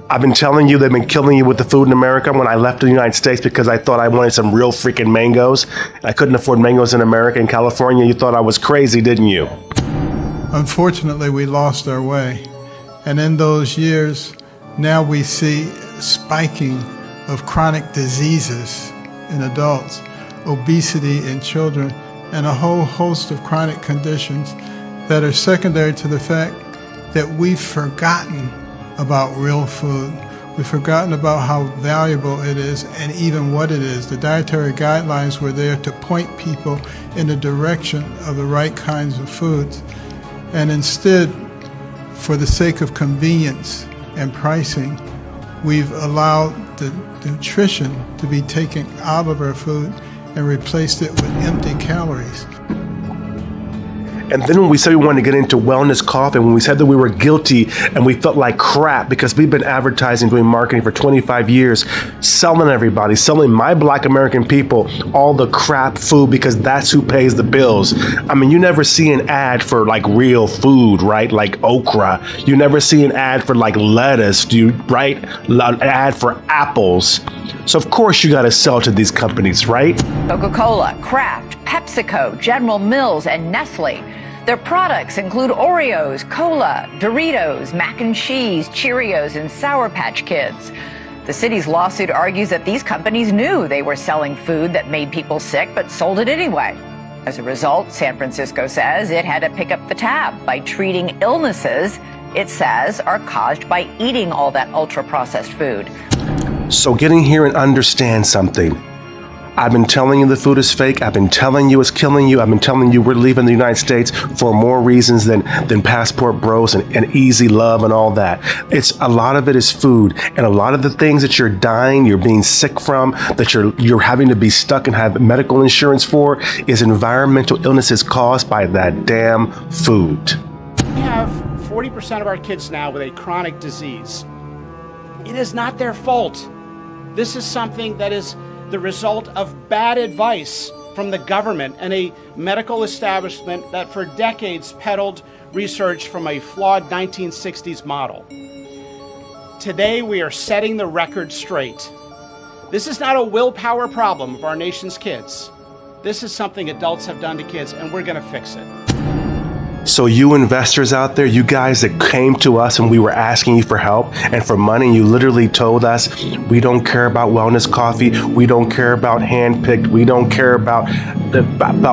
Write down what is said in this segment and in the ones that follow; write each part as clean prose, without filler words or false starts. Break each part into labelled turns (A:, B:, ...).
A: I've been telling you they've been killing you with the food in America. When I left the United States because I thought I wanted some real freaking mangoes. I couldn't afford mangoes in America and California. You thought I was crazy, didn't you?
B: Unfortunately, we lost our way. And in those years, now we see spiking of chronic diseases in adults, obesity in children, and a whole host of chronic conditions that are secondary to the fact that we've forgotten about real food. We've forgotten about how valuable it is and even what it is. The dietary guidelines were there to point people in the direction of the right kinds of foods. And instead, for the sake of convenience and pricing, we've allowed the nutrition to be taken out of our food and replaced it with empty calories.
A: And then when we said we wanted to get into wellness coffee, when we said that we were guilty and we felt like crap because we've been advertising, doing marketing for 25 years, selling everybody, selling my Black American people all the crap food because that's who pays the bills. I mean, you never see an ad for like real food, right? Like okra. You never see an ad for like lettuce, right? An ad for apples. So of course you got to sell to these companies, right?
C: Coca-Cola, Kraft, PepsiCo, General Mills, and Nestle. Their products include Oreos, Cola, Doritos, mac and cheese, Cheerios, and Sour Patch Kids. The city's lawsuit argues that these companies knew they were selling food that made people sick, but sold it anyway. As a result, San Francisco says it had to pick up the tab by treating illnesses it says are caused by eating all that ultra-processed food.
A: So get in here and understand something. I've been telling you the food is fake. I've been telling you it's killing you. I've been telling you we're leaving the United States for more reasons than passport bros and easy love and all that. It's a lot of it is food, and a lot of the things that you're dying, you're being sick from, that you're having to be stuck and have medical insurance for, is environmental illnesses caused by that damn food.
D: We have 40% of our kids now with a chronic disease. It is not their fault. This is something that is the result of bad advice from the government and a medical establishment that for decades peddled research from a flawed 1960s model. Today, we are setting the record straight. This is not a willpower problem of our nation's kids. This is something adults have done to kids, and we're going to fix it.
A: So you investors out there, you guys that came to us and we were asking you for help and for money, and you literally told us, we don't care about wellness coffee, we don't care about hand-picked, we don't care about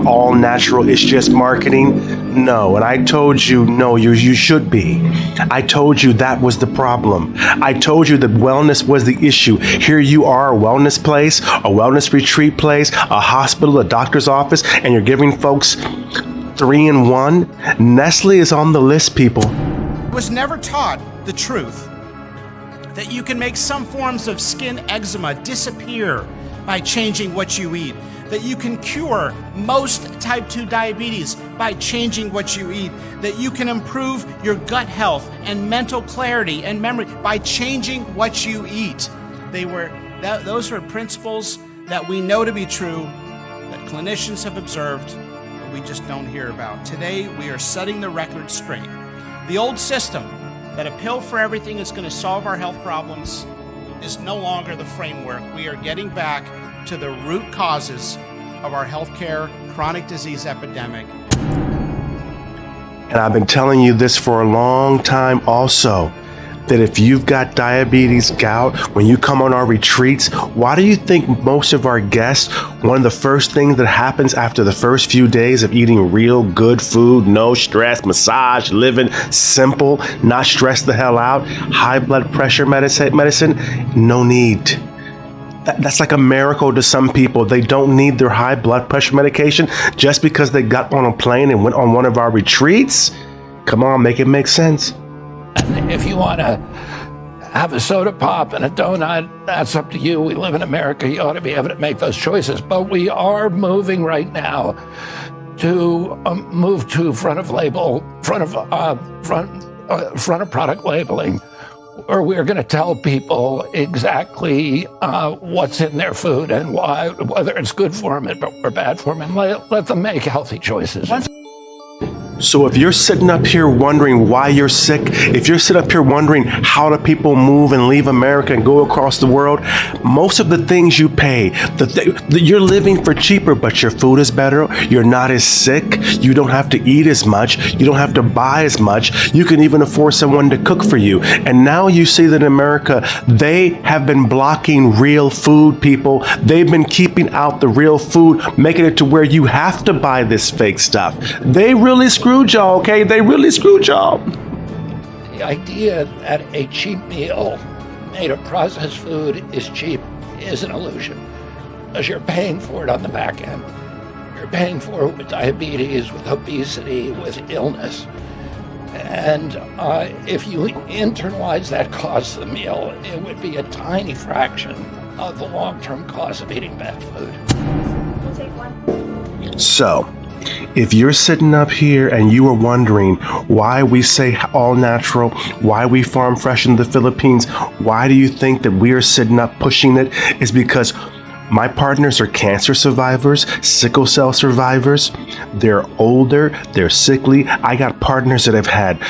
A: all natural, it's just marketing. No, and I told you, no, you should be. I told you that was the problem. I told you that wellness was the issue. Here you are, a wellness place, a wellness retreat place, a hospital, a doctor's office, and you're giving folks 3-in-1. Nestle is on the list, people.
D: I was never taught the truth that you can make some forms of skin eczema disappear by changing what you eat, that you can cure most type 2 diabetes by changing what you eat, that you can improve your gut health and mental clarity and memory by changing what you eat. Those were principles that we know to be true, that clinicians have observed, we just don't hear about. Today, we are setting the record straight. The old system that a pill for everything is going to solve our health problems is no longer the framework. We are getting back to the root causes of our healthcare chronic disease epidemic.
A: And I've been telling you this for a long time also, that if you've got diabetes, gout, when you come on our retreats, why do you think most of our guests, one of the first things that happens after the first few days of eating real good food, no stress, massage, living simple, not stress the hell out, high blood pressure medicine, no need. That's like a miracle to some people. They don't need their high blood pressure medication just because they got on a plane and went on one of our retreats. Come on, make it make sense.
E: And if you want to have a soda pop and a donut, that's up to you. We live in America. You ought to be able to make those choices. But we are moving right now to move to front of product labeling, where we're going to tell people exactly what's in their food and why, whether it's good for them or bad for them, and let them make healthy choices.
A: So if you're sitting up here wondering why you're sick, if you're sitting up here wondering how do people move and leave America and go across the world, most of the things you pay, you're living for cheaper, but your food is better. You're not as sick. You don't have to eat as much. You don't have to buy as much. You can even afford someone to cook for you. And now you see that in America, they have been blocking real food, people. They've been keeping out the real food, making it to where you have to buy this fake stuff. They really screwed y'all, okay? They really screwed y'all.
E: The idea that a cheap meal made of processed food is cheap is an illusion, because you're paying for it on the back end. You're paying for it with diabetes, with obesity, with illness. And if you internalize that cost of the meal, it would be a tiny fraction of the long-term cost of eating bad food.
F: We'll take one.
A: So, if you're sitting up here and you are wondering why we say all natural, why we farm fresh in the Philippines, why do you think that we are sitting up pushing it? It's because my partners are cancer survivors, sickle cell survivors. They're older, they're sickly. I got partners that have had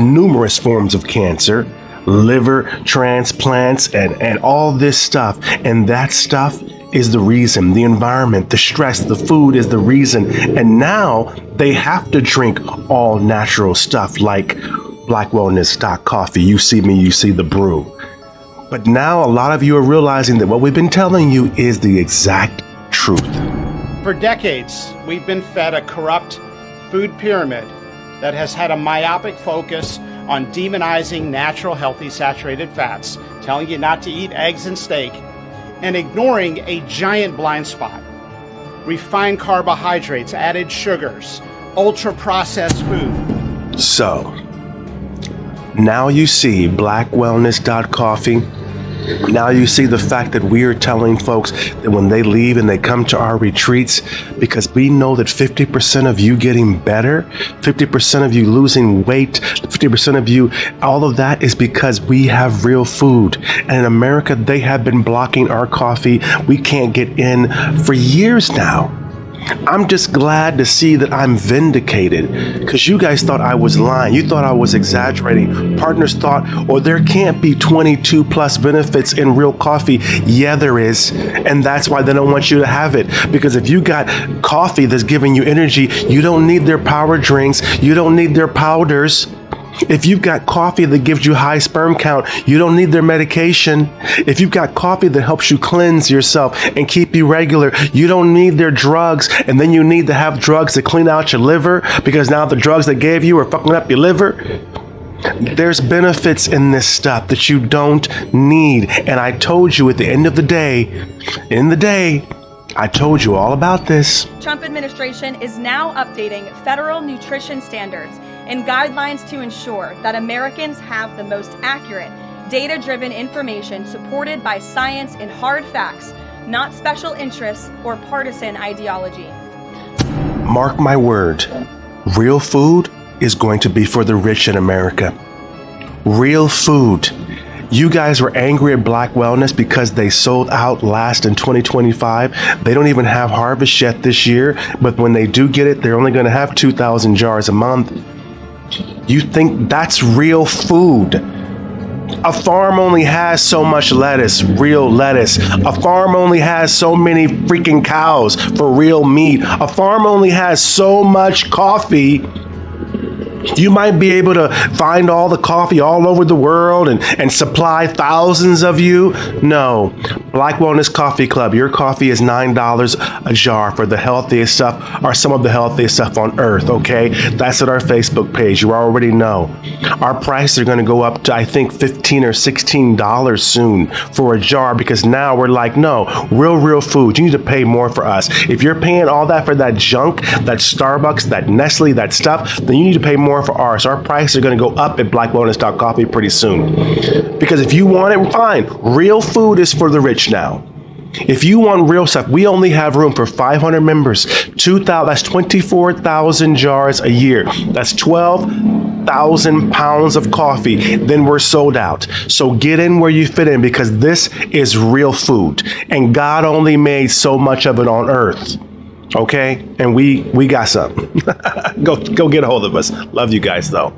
A: numerous forms of cancer, liver transplants, and all this stuff. And that stuff is the reason. The environment, the stress, the food is the reason. And now they have to drink all natural stuff like BlackWellness.Coffee. You see me, you see the brew. But now a lot of you are realizing that what we've been telling you is the exact truth.
D: For decades, we've been fed a corrupt food pyramid that has had a myopic focus on demonizing natural, healthy, saturated fats, telling you not to eat eggs and steak, and ignoring a giant blind spot: refined carbohydrates, added sugars, ultra-processed food.
A: So, now you see BlackWellness.Coffee. Now you see the fact that we are telling folks that when they leave and they come to our retreats, because we know that 50% of you getting better, 50% of you losing weight, 50% of you, all of that is because we have real food. And in America, they have been blocking our coffee. We can't get in for years now. I'm just glad to see that I'm vindicated, because you guys thought I was lying. You thought I was exaggerating. Partners thought, or there can't be 22 plus benefits in real coffee. Yeah, there is. And that's why they don't want you to have it. Because if you got coffee that's giving you energy, you don't need their power drinks. You don't need their powders. If you've got coffee that gives you high sperm count, you don't need their medication. If you've got coffee that helps you cleanse yourself and keep you regular, you don't need their drugs. And then you need to have drugs to clean out your liver, because now the drugs they gave you are fucking up your liver. There's benefits in this stuff that you don't need. And I told you at the end of the day, I told you all about this.
F: Trump administration is now updating federal nutrition standards and guidelines to ensure that Americans have the most accurate, data-driven information supported by science and hard facts, not special interests or partisan ideology.
A: Mark my word, real food is going to be for the rich in America. Real food. You guys were angry at Black Wellness because they sold out last in 2025. They don't even have harvest yet this year, but when they do get it, they're only going to have 2,000 jars a month. You think that's real food? A farm only has so much lettuce, real lettuce. A farm only has so many freaking cows for real meat. A farm only has so much coffee. You might be able to find all the coffee all over the world and supply thousands of you. No. Black Wellness Coffee Club, your coffee is $9 a jar for the healthiest stuff, or some of the healthiest stuff on earth, okay? That's at our Facebook page. You already know. Our prices are going to go up to, I think, $15 or $16 soon for a jar, because now we're like, no, real food. You need to pay more for us. If you're paying all that for that junk, that Starbucks, that Nestle, that stuff, then you need to pay more for ours. Our prices are going to go up at BlackWellness.Coffee pretty soon. Because if you want it, fine. Real food is for the rich now. If you want real stuff, we only have room for 500 members. 2,000, that's 24,000 jars a year. That's 12,000 pounds of coffee. Then we're sold out. So get in where you fit in, because this is real food. And God only made so much of it on earth. Okay? And we got something. Go get a hold of us. Love you guys though.